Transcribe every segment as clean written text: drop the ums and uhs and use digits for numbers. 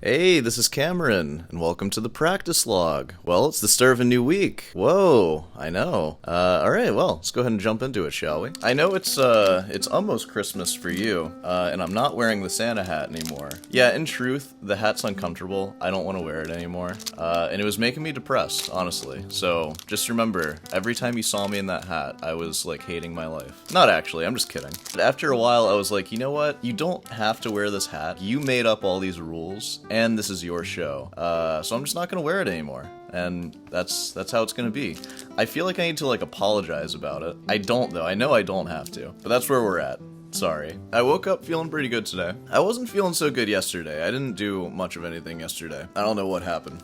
Hey, this is Cameron, and welcome to the practice log. Well, it's the start of a new week. Whoa, I know. Alright, well, let's go ahead and jump into it, shall we? I know it's almost Christmas for you, and I'm not wearing the Santa hat anymore. Yeah, in truth, the hat's uncomfortable. I don't want to wear it anymore. And it was making me depressed, honestly. So, just remember, every time you saw me in that hat, I was, like, hating my life. Not actually, I'm just kidding. But after a while, I was like, you know what? You don't have to wear this hat. You made up all these rules, and this is your show. So I'm just not gonna wear it anymore. And that's how it's gonna be. I feel like I need to like apologize about it. I don't though. I know I don't have to. But that's where we're at. Sorry. I woke up feeling pretty good today. I wasn't feeling so good yesterday. I didn't do much of anything yesterday. I don't know what happened.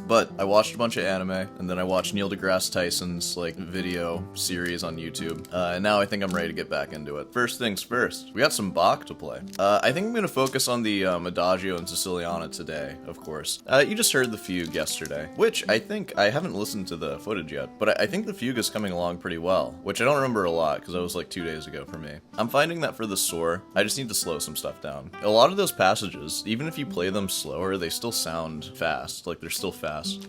But I watched a bunch of anime, and then I watched Neil deGrasse Tyson's, like, video series on YouTube, and now I think I'm ready to get back into it. First things first, we got some Bach to play. I think I'm gonna focus on the Adagio and Siciliana today, of course. You just heard the fugue yesterday, which I think, I haven't listened to the footage yet, but I think the fugue is coming along pretty well, which I don't remember a lot, because that was like 2 days ago for me. I'm finding that for the soar, I just need to slow some stuff down. A lot of those passages, even if you play them slower, they still sound fast, like they're still fast.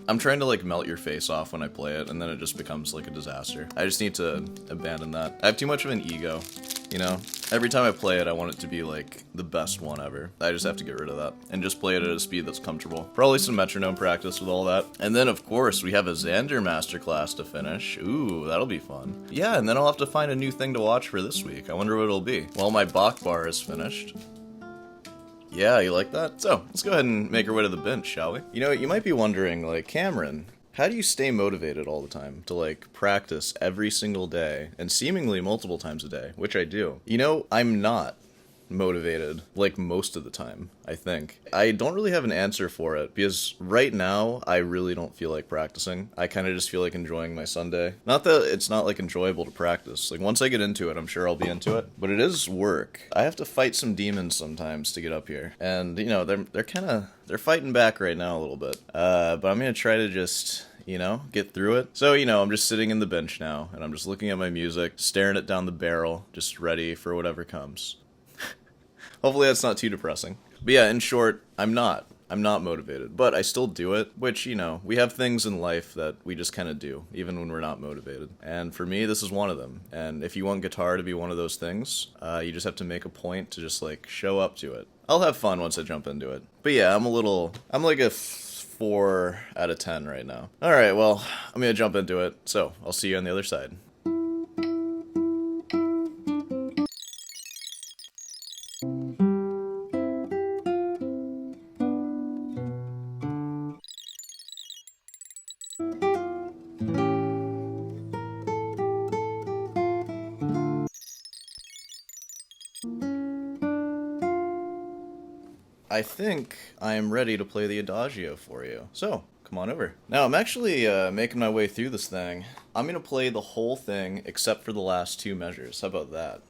I'm trying to like melt your face off when I play it, and then it just becomes like a disaster. I just need to abandon that. I have too much of an ego, you know? Every time I play it, I want it to be like the best one ever. I just have to get rid of that and just play it at a speed that's comfortable. Probably some metronome practice with all that. And then of course we have a Zander masterclass to finish. Ooh, that'll be fun. Yeah, and then I'll have to find a new thing to watch for this week. I wonder what it'll be. Well, my Bach bar is finished. Yeah, you like that? So, let's go ahead and make our way to the bench, shall we? You know, you might be wondering, like, Cameron, how do you stay motivated all the time to, like, practice every single day, and seemingly multiple times a day, which I do? You know, I'm not motivated, like, most of the time, I think. I don't really have an answer for it, because right now, I really don't feel like practicing. I kind of just feel like enjoying my Sunday. Not that it's not, like, enjoyable to practice. Like, once I get into it, I'm sure I'll be into it. But it is work. I have to fight some demons sometimes to get up here. And, you know, they're fighting back right now a little bit. But I'm gonna try to just, you know, get through it. So, you know, I'm just sitting in the bench now, and I'm just looking at my music, staring it down the barrel, just ready for whatever comes. Hopefully that's not too depressing. But yeah, in short, I'm not motivated, but I still do it, which, you know, we have things in life that we just kind of do, even when we're not motivated. And for me, this is one of them. And if you want guitar to be one of those things, you just have to make a point to just, like, show up to it. I'll have fun once I jump into it. But yeah, I'm like a 4 out of 10 right now. Alright, well, I'm gonna jump into it, so I'll see you on the other side. I think I am ready to play the Adagio for you. So, come on over. Now, I'm actually making my way through this thing. I'm going to play the whole thing except for the last 2 measures. How about that?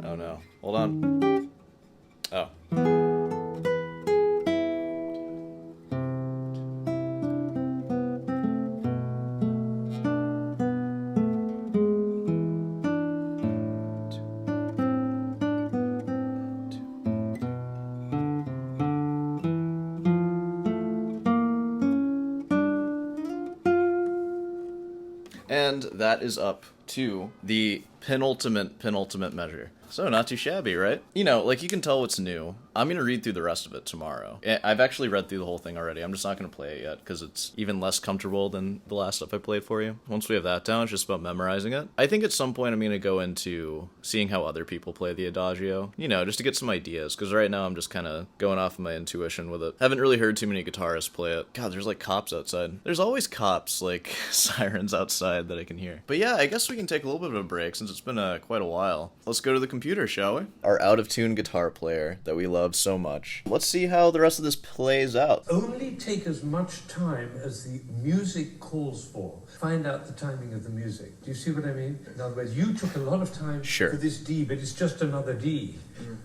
Oh no. Hold on. Oh. And that is up to the penultimate measure. So, not too shabby, right? You know, like, you can tell what's new. I'm gonna read through the rest of it tomorrow. I've actually read through the whole thing already. I'm just not gonna play it yet, because it's even less comfortable than the last stuff I played for you. Once we have that down, it's just about memorizing it. I think at some point I'm gonna go into seeing how other people play the Adagio. You know, just to get some ideas, because right now I'm just kind of going off of my intuition with it. Haven't really heard too many guitarists play it. God, there's like cops outside. There's always cops, like, sirens outside that I can hear. But yeah, I guess we can take a little bit of a break, since it's been quite a while. Let's go to the computer, shall we? Our out-of-tune guitar player that we love so much. Let's see how the rest of this plays out. Only take as much time as the music calls for. Find out the timing of the music. Do you see what I mean? In other words, you took a lot of time for this D, but it's just another D.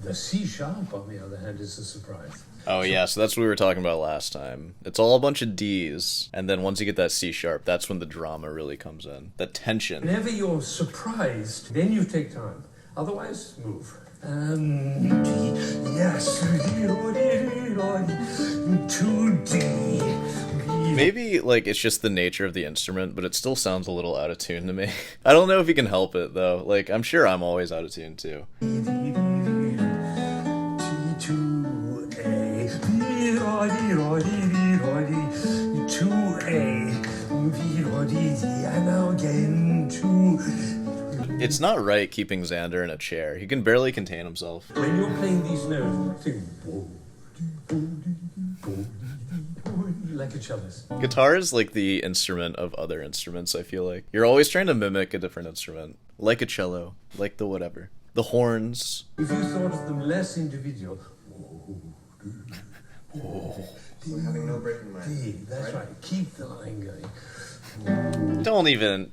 The C sharp, on the other hand, is a surprise. Oh yeah, so that's what we were talking about last time. It's all a bunch of Ds, and then once you get that C sharp, that's when the drama really comes in. The tension. Whenever you're surprised, then you take time. Otherwise, move. D, yes, 2D. Maybe, like, it's just the nature of the instrument, but it still sounds a little out of tune to me. I don't know if you can help it, though. Like, I'm sure I'm always out of tune, too. It's not right keeping Zander in a chair. He can barely contain himself. When you're playing these notes, sing like a cellist. Guitar is like the instrument of other instruments, I feel like. You're always trying to mimic a different instrument. Like a cello, like the whatever. The horns. If you thought of them less individual. So having no breaking line. That's right. Keep the line going.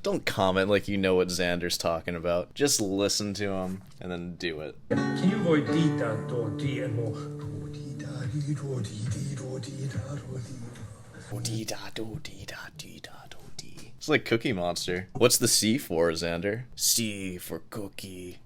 Don't comment like you know what Zander's talking about. Just listen to him and then do it. Can you avoid D, da, do, D, and more? It's like Cookie Monster. What's the C for, Zander? C for cookie.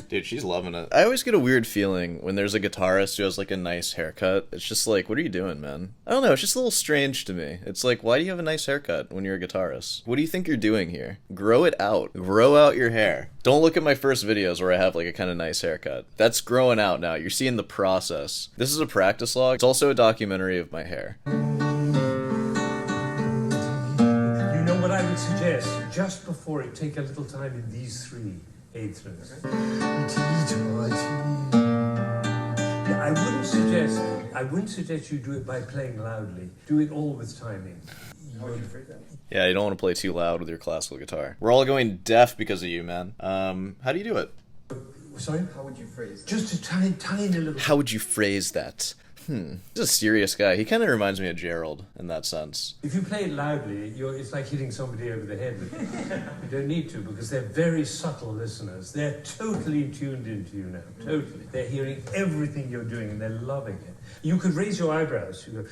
Dude, she's loving it. I always get a weird feeling when there's a guitarist who has, like, a nice haircut. It's just like, what are you doing, man? I don't know, it's just a little strange to me. It's like, why do you have a nice haircut when you're a guitarist? What do you think you're doing here? Grow it out. Grow out your hair. Don't look at my first videos where I have, like, a kind of nice haircut. That's growing out now. You're seeing the process. This is a practice log. It's also a documentary of my hair. You know what I would suggest? Just before it, take a little time in these three eighth notes. Yeah, I wouldn't suggest you do it by playing loudly. Do it all with timing. Yeah, you don't want to play too loud with your classical guitar. We're all going deaf because of you, man. How do you do it? Sorry? How would you phrase that? Just a tiny little... How would you phrase that? He's a serious guy. He kind of reminds me of Gerald in that sense. If you play it loudly, it's like hitting somebody over the head with it. You don't need to, because they're very subtle listeners. They're totally tuned into you now. Totally. They're hearing everything you're doing, and they're loving it. You could raise your eyebrows. You go...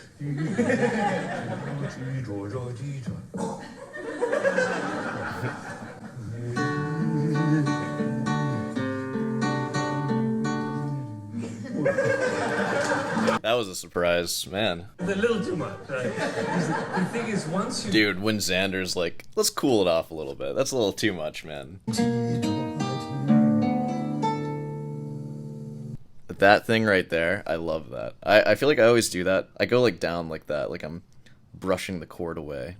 That was a surprise, man. A little too much, right? The thing is, once you... Dude, when Zander's like, let's cool it off a little bit. That's a little too much, man. That thing right there, I love that. I feel like I always do that. I go like down like that, like I'm brushing the chord away.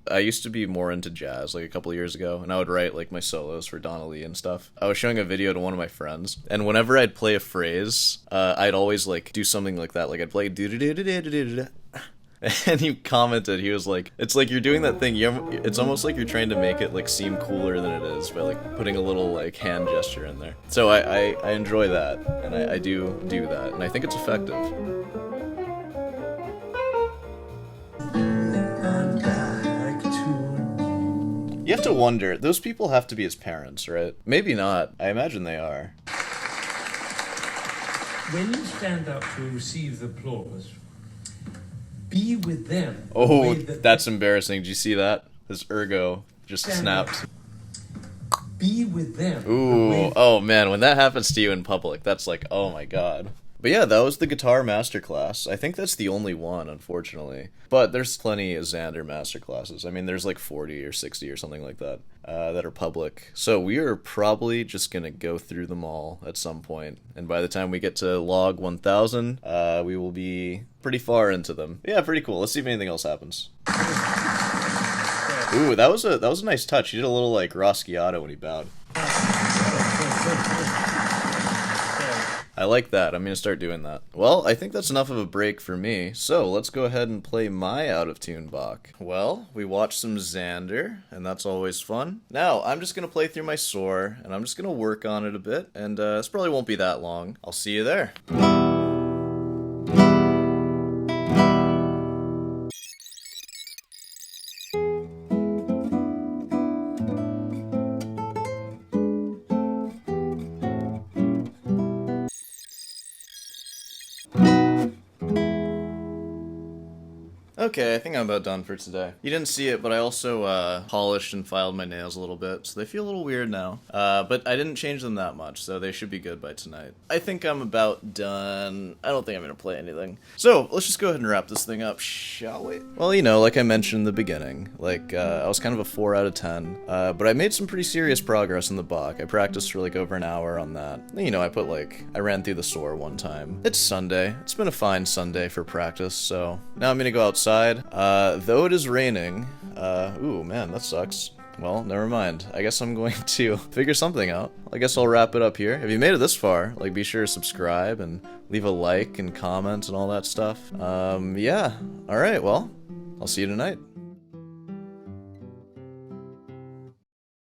I used to be more into jazz like a couple of years ago, and I would write like my solos for Donna Lee and stuff. I was showing a video to one of my friends, and whenever I'd play a phrase, I'd always like do something like that. Like I'd play do-do-do-do-do-do-do-do. And he commented, he was like, it's like you're doing that thing, it's almost like you're trying to make it like seem cooler than it is by like putting a little like hand gesture in there. So I enjoy that, and I do that, and I think it's effective. You have to wonder, those people have to be his parents, right? Maybe not. I imagine they are. When you stand up to receive the applause, be with them. Oh, that's embarrassing. Did you see that? His ergo just snapped. Be with them. Ooh, oh man, when that happens to you in public, that's like, oh my god. But yeah, that was the guitar masterclass. I think that's the only one, unfortunately. But there's plenty of Zander masterclasses. I mean, there's like 40 or 60 or something like that that are public. So we are probably just going to go through them all at some point. And by the time we get to log 1000, we will be pretty far into them. Yeah, pretty cool. Let's see if anything else happens. Ooh, that was a nice touch. He did a little like Roschiato when he bowed. I like that. I'm going to start doing that. Well, I think that's enough of a break for me, so let's go ahead and play my out-of-tune Bach. Well, we watched some Zander, and that's always fun. Now, I'm just going to play through my score, and I'm just going to work on it a bit, and this probably won't be that long. I'll see you there. Okay, I think I'm about done for today. You didn't see it, but I also polished and filed my nails a little bit, so they feel a little weird now. But I didn't change them that much, so they should be good by tonight. I think I'm about done. I don't think I'm going to play anything. So, let's just go ahead and wrap this thing up, shall we? Well, you know, like I mentioned in the beginning, like, I was kind of a 4 out of 10, but I made some pretty serious progress in the Bach. I practiced for like over an hour on that. You know, I ran through the score one time. It's Sunday. It's been a fine Sunday for practice, so now I'm going to go outside. Though it is raining, ooh, man, that sucks. Well, never mind. I guess I'm going to figure something out. I guess I'll wrap it up here. If you made it this far, like, be sure to subscribe and leave a like and comment and all that stuff. Yeah. Alright, well, I'll see you tonight.